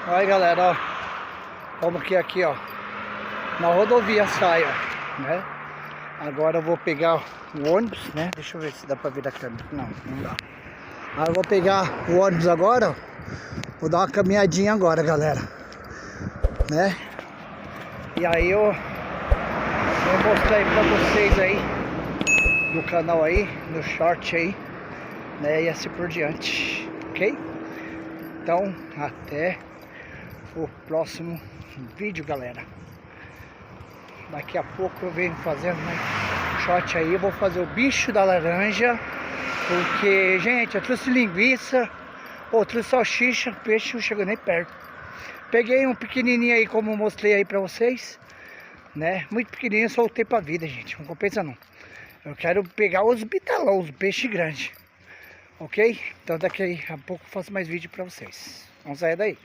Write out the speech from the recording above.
Olha, galera, ó, como que é aqui, ó, na rodovia sai, ó, né? Agora eu vou pegar o ônibus, né? Deixa eu ver se dá pra ver da câmera. Não, não dá. Aí eu vou pegar o ônibus agora, ó. Vou dar uma caminhadinha agora, galera, né? E aí eu vou mostrar aí pra vocês aí no canal aí, no short aí, né? E assim por diante, ok? Então, até o próximo vídeo, galera. Daqui a pouco eu venho fazendo shot aí. Eu vou fazer o bicho da laranja, porque, gente, eu trouxe linguiça, trouxe salsicha, peixe não chegou nem perto. Peguei um pequenininho aí, como eu mostrei aí pra vocês, né? Muito pequenininho, soltei pra vida, gente. Não compensa não. Eu quero pegar os bitalão, os peixes grandes, ok? Então daqui a pouco eu faço mais vídeo pra vocês. Vamos sair daí.